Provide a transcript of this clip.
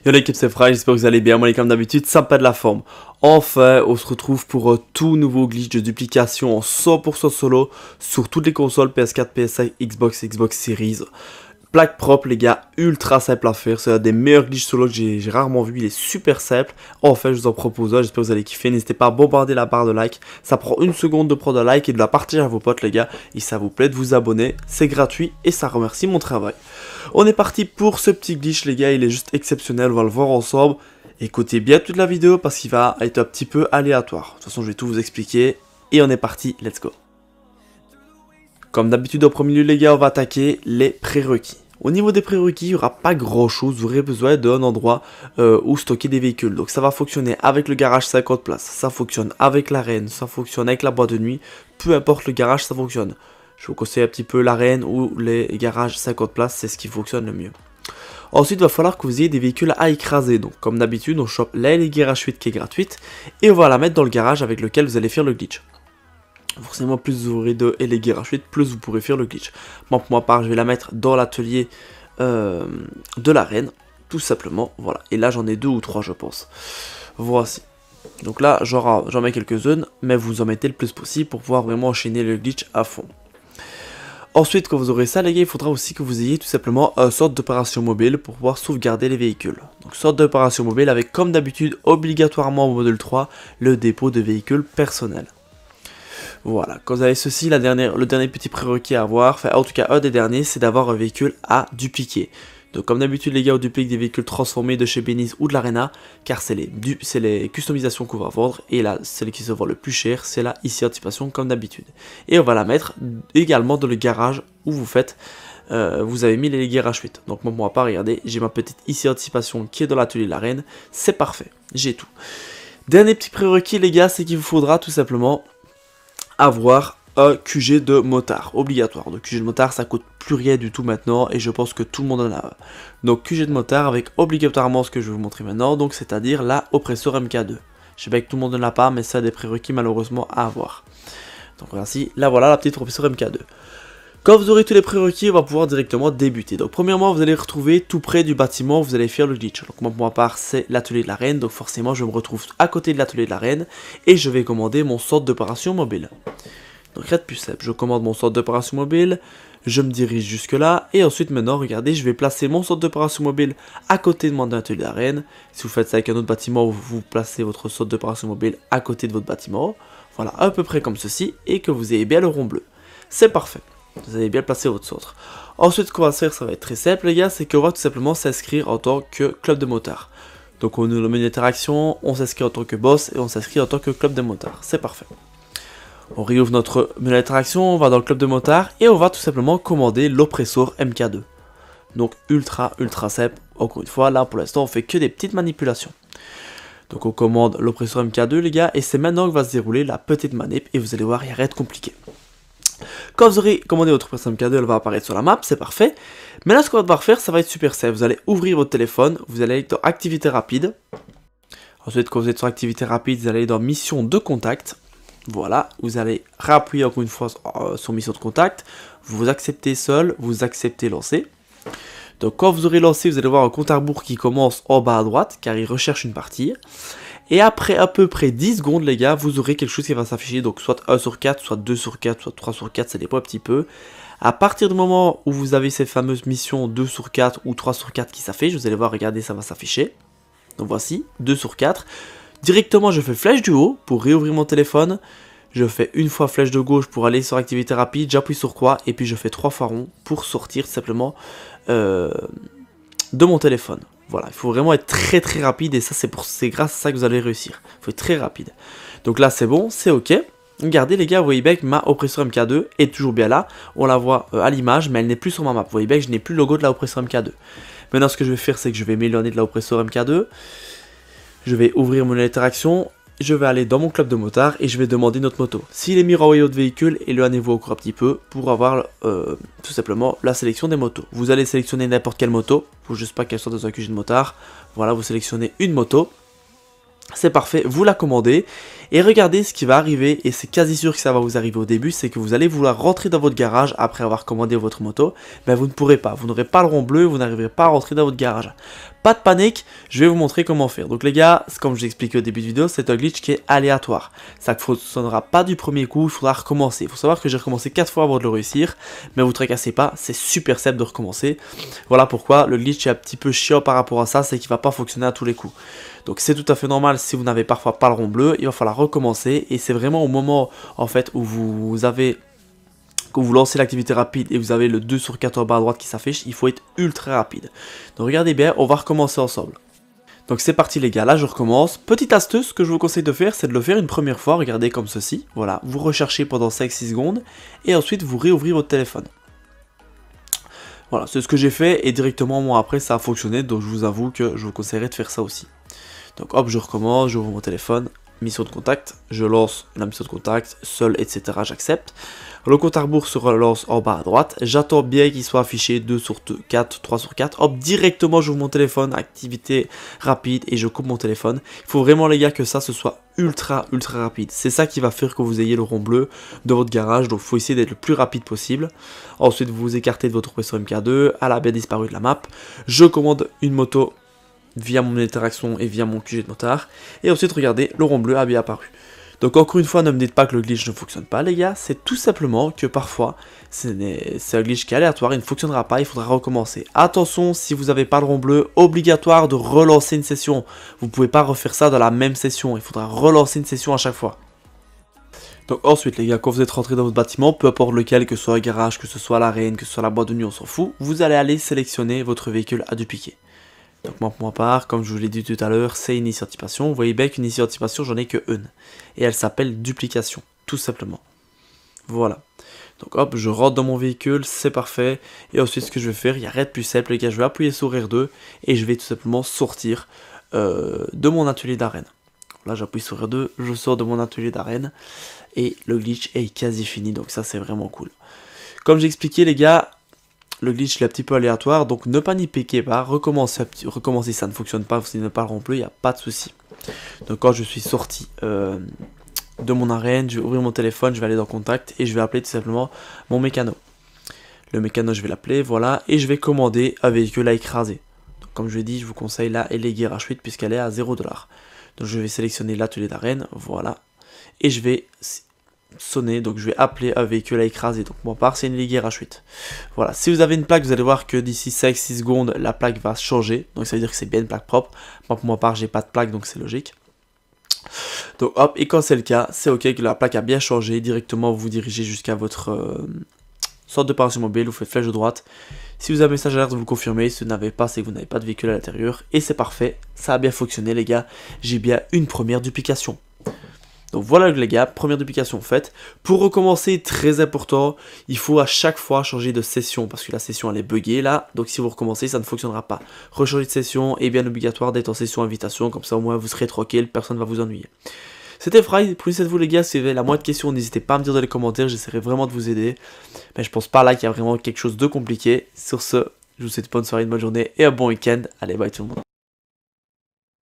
Yo l'équipe, c'est Fry, j'espère que vous allez bien. Moi, comme d'habitude, sympa de la forme. Enfin, on se retrouve pour un tout nouveau glitch de duplication en 100% solo sur toutes les consoles PS4, PS5, Xbox, Xbox Series. Plaque propre, les gars, ultra simple à faire. C'est un des meilleurs glitches solo que j'ai rarement vu. Il est super simple. Enfin, je vous en propose un. J'espère que vous allez kiffer. N'hésitez pas à bombarder la barre de like. Ça prend une seconde de prendre un like et de la partager à vos potes, les gars. Et ça vous plaît de vous abonner. C'est gratuit et ça remercie mon travail. On est parti pour ce petit glitch, les gars. Il est juste exceptionnel. On va le voir ensemble. Écoutez bien toute la vidéo parce qu'il va être un petit peu aléatoire. De toute façon, je vais tout vous expliquer. Et on est parti. Let's go. Comme d'habitude, au premier lieu, les gars, on va attaquer les prérequis. Au niveau des prérequis, il n'y aura pas grand chose, vous aurez besoin d'un endroit où stocker des véhicules. Donc ça va fonctionner avec le garage 50 places, ça fonctionne avec l'arène, ça fonctionne avec la boîte de nuit, peu importe le garage, ça fonctionne. Je vous conseille un petit peu l'arène ou les garages 50 places, c'est ce qui fonctionne le mieux. Ensuite, il va falloir que vous ayez des véhicules à écraser. Donc comme d'habitude, on chope la garage 8 qui est gratuite et on va la mettre dans le garage avec lequel vous allez faire le glitch. Forcément, plus vous aurez de LG 8, plus vous pourrez faire le glitch. Moi, pour ma part, je vais la mettre dans l'atelier de l'arène, tout simplement. Voilà. Et là, j'en ai 2 ou 3, je pense. Voici. Donc là, j'en mets quelques-unes, mais vous en mettez le plus possible pour pouvoir vraiment enchaîner le glitch à fond. Ensuite, quand vous aurez ça, les gars, il faudra aussi que vous ayez tout simplement une sorte d'opération mobile pour pouvoir sauvegarder les véhicules. Donc, sorte d'opération mobile avec, comme d'habitude, obligatoirement au module 3, le dépôt de véhicules personnels. Voilà, quand vous avez ceci, le dernier petit prérequis à avoir, enfin en tout cas un des derniers, c'est d'avoir un véhicule à dupliquer. Donc comme d'habitude les gars, on duplique des véhicules transformés de chez Beniz ou de l'Arena, car c'est les customisations qu'on va vendre, et là, celle qui se vend le plus cher, c'est la ici anticipation comme d'habitude. Et on va la mettre également dans le garage où vous faites, vous avez mis les garages 8. Donc moi, pour ma part, regardez, j'ai ma petite ici anticipation qui est dans l'atelier de l'arène, c'est parfait, j'ai tout. Dernier petit prérequis les gars, c'est qu'il vous faudra tout simplement avoir un QG de motard, obligatoire. Donc QG de motard, ça coûte plus rien du tout maintenant et je pense que tout le monde en a un. Donc QG de motard avec obligatoirement ce que je vais vous montrer maintenant, donc c'est-à-dire la oppresseur MK2. Je sais bien que tout le monde ne l'a pas, mais c'est un des prérequis malheureusement à avoir. Donc voici, là voilà la petite oppresseur MK2. Quand vous aurez tous les prérequis, on va pouvoir directement débuter. Donc premièrement, vous allez retrouver tout près du bâtiment où vous allez faire le glitch. Donc moi pour ma part, c'est l'atelier de l'arène. Donc forcément, je me retrouve à côté de l'atelier de l'arène et je vais commander mon centre d'opération mobile. Donc rien de plus simple, je commande mon centre d'opération mobile, je me dirige jusque là et ensuite maintenant, regardez, je vais placer mon centre d'opération mobile à côté de mon atelier d'arène. Si vous faites ça avec un autre bâtiment, vous placez votre centre d'opération mobile à côté de votre bâtiment. Voilà, à peu près comme ceci et que vous ayez bien le rond bleu. C'est parfait. Vous allez bien placer votre centre. Ensuite, ce qu'on va faire, ça va être très simple, les gars, c'est qu'on va tout simplement s'inscrire en tant que club de motards. Donc, on ouvre le menu d'interaction, on s'inscrit en tant que boss et on s'inscrit en tant que club de motards. C'est parfait. On réouvre notre menu d'interaction, on va dans le club de motards et on va tout simplement commander l'oppresseur MK2. Donc, ultra simple. Encore une fois, là, pour l'instant, on fait que des petites manipulations. Donc, on commande l'oppresseur MK2, les gars, et c'est maintenant que va se dérouler la petite manip et vous allez voir, il n'y a rien de compliqué. Quand vous aurez commandé votre oppresseur MK2, elle va apparaître sur la map, c'est parfait. Mais là, ce qu'on va devoir faire, ça va être super simple. Vous allez ouvrir votre téléphone, vous allez aller dans activité rapide. Ensuite, quand vous êtes sur activité rapide, vous allez aller dans mission de contact. Voilà, vous allez réappuyer encore une fois sur mission de contact. Vous acceptez seul, vous acceptez lancer. Donc quand vous aurez lancé, vous allez voir un compte à rebours qui commence en bas à droite, car il recherche une partie. Et après à peu près 10 secondes, les gars, vous aurez quelque chose qui va s'afficher. Donc soit 1 sur 4, soit 2 sur 4, soit 3 sur 4, ça dépend un petit peu. À partir du moment où vous avez ces fameuses missions 2 sur 4 ou 3 sur 4 qui s'affichent, vous allez voir, regardez, ça va s'afficher. Donc voici, 2 sur 4. Directement, je fais flèche du haut pour réouvrir mon téléphone. Je fais une fois flèche de gauche pour aller sur activité rapide. J'appuie sur croix et puis je fais 3 fois rond pour sortir simplement de mon téléphone. Voilà, il faut vraiment être très rapide et ça c'est grâce à ça que vous allez réussir. Il faut être très rapide. Donc là c'est bon, c'est ok. Regardez les gars, vous voyez bien que ma oppresseur MK2 est toujours bien là. On la voit à l'image mais elle n'est plus sur ma map. Vous voyez bien que je n'ai plus le logo de la oppresseur MK2. Maintenant ce que je vais faire c'est que je vais m'éloigner de la oppresseur MK2. Je vais ouvrir mon interaction. Je vais aller dans mon club de motards et je vais demander notre moto. S'il est mis renvoyé votre véhicule, éloignez-vous encore un petit peu pour avoir tout simplement la sélection des motos. Vous allez sélectionner n'importe quelle moto, il ne faut juste pas qu'elle soit dans un QG de motard. Voilà, vous sélectionnez une moto. C'est parfait, vous la commandez et regardez ce qui va arriver, et c'est quasi sûr que ça va vous arriver au début, c'est que vous allez vouloir rentrer dans votre garage après avoir commandé votre moto, mais vous ne pourrez pas, vous n'aurez pas le rond bleu, vous n'arriverez pas à rentrer dans votre garage. Pas de panique, je vais vous montrer comment faire. Donc les gars, comme je vous ai expliqué au début de vidéo, c'est un glitch qui est aléatoire. Ça ne fonctionnera pas du premier coup, il faudra recommencer. Il faut savoir que j'ai recommencé 4 fois avant de le réussir, mais vous ne tracassez pas, c'est super simple de recommencer. Voilà pourquoi le glitch est un petit peu chiant par rapport à ça, c'est qu'il ne va pas fonctionner à tous les coups. Donc c'est tout à fait normal si vous n'avez parfois pas le rond bleu, il va falloir recommencer, et c'est vraiment au moment en fait où vous lancez l'activité rapide et vous avez le 2 sur 4 en bas à droite qui s'affiche, il faut être ultra rapide. Donc regardez bien, on va recommencer ensemble. Donc c'est parti les gars, là je recommence. Petite astuce que je vous conseille de faire, c'est de le faire une première fois, regardez comme ceci. Voilà, vous recherchez pendant 5-6 secondes et ensuite vous réouvrez votre téléphone. Voilà, c'est ce que j'ai fait et directement moi après ça a fonctionné, donc je vous avoue que je vous conseillerais de faire ça aussi. Donc hop, je recommence, j'ouvre mon téléphone, mission de contact, je lance la mission de contact, seul, etc. j'accepte. Le compte à rebours se relance en bas à droite, j'attends bien qu'il soit affiché 2 sur 4, 3 sur 4, hop, directement j'ouvre mon téléphone, activité rapide et je coupe mon téléphone. Il faut vraiment les gars que ça ce soit ultra rapide, c'est ça qui va faire que vous ayez le rond bleu de votre garage, donc il faut essayer d'être le plus rapide possible. Ensuite vous vous écartez de votre opération MK2, elle a bien disparu de la map, je commande une moto via mon interaction et via mon QG de motard. Et ensuite, regardez, le rond bleu a bien apparu. Donc encore une fois, ne me dites pas que le glitch ne fonctionne pas, les gars. C'est tout simplement que parfois, c'est un glitch qui est aléatoire, il ne fonctionnera pas, il faudra recommencer. Attention, si vous n'avez pas le rond bleu, obligatoire de relancer une session. Vous ne pouvez pas refaire ça dans la même session, il faudra relancer une session à chaque fois. Donc ensuite les gars, quand vous êtes rentré dans votre bâtiment, peu importe lequel, que ce soit un garage, que ce soit l'arène, que ce soit la boîte de nuit, on s'en fout, vous allez aller sélectionner votre véhicule à dupliquer. Donc moi pour ma part, comme je vous l'ai dit tout à l'heure, c'est une anticipation. Vous voyez bien qu'une anticipation, j'en ai que une. Et elle s'appelle duplication, tout simplement. Voilà. Donc hop, je rentre dans mon véhicule, c'est parfait. Et ensuite ce que je vais faire, il n'y a rien de plus simple les gars, je vais appuyer sur R2 et je vais tout simplement sortir de mon atelier d'arène. Là j'appuie sur R2, je sors de mon atelier d'arène et le glitch est quasi fini, donc ça c'est vraiment cool. Comme j'ai expliqué les gars, le glitch est un petit peu aléatoire, donc ne paniquez pas, recommencez si ça ne fonctionne pas, si vous n'avez pas le rond bleu, il n'y a pas de souci. Donc quand je suis sorti de mon arène, je vais ouvrir mon téléphone, je vais aller dans contact et je vais appeler tout simplement mon mécano. Le mécano je vais l'appeler, voilà, et je vais commander un véhicule à écraser. Donc, comme je l'ai dit, je vous conseille la Elegy RH8 puisqu'elle est à 0$. Donc je vais sélectionner l'atelier d'arène, voilà, et je vais sonner, donc je vais appeler un véhicule à écraser. Donc moi part c'est une Elegy RH8. Voilà, si vous avez une plaque, vous allez voir que d'ici 5-6 secondes la plaque va changer, donc ça veut dire que c'est bien une plaque propre. Moi pour ma part j'ai pas de plaque, donc c'est logique. Donc hop, et quand c'est le cas, c'est ok que la plaque a bien changé, directement vous vous dirigez jusqu'à votre sorte de pension mobile, vous faites flèche de droite. Si vous avez un message alerte, vous le confirmez, si vous n'avez pas, c'est que vous n'avez pas de véhicule à l'intérieur, et c'est parfait, ça a bien fonctionné les gars, j'ai bien une première duplication. Donc voilà les gars, première duplication faite. Pour recommencer, très important, il faut à chaque fois changer de session parce que la session elle est buggée là. Donc si vous recommencez, ça ne fonctionnera pas. Rechanger de session est bien obligatoire d'être en session invitation, comme ça au moins vous serez tranquille, personne ne va vous ennuyer. C'était Fry, prenez de vous les gars, si vous avez la moindre question, n'hésitez pas à me dire dans les commentaires, j'essaierai vraiment de vous aider. Mais je pense pas là qu'il y a vraiment quelque chose de compliqué. Sur ce, je vous souhaite une bonne soirée, une bonne journée et un bon week-end. Allez, bye tout le monde.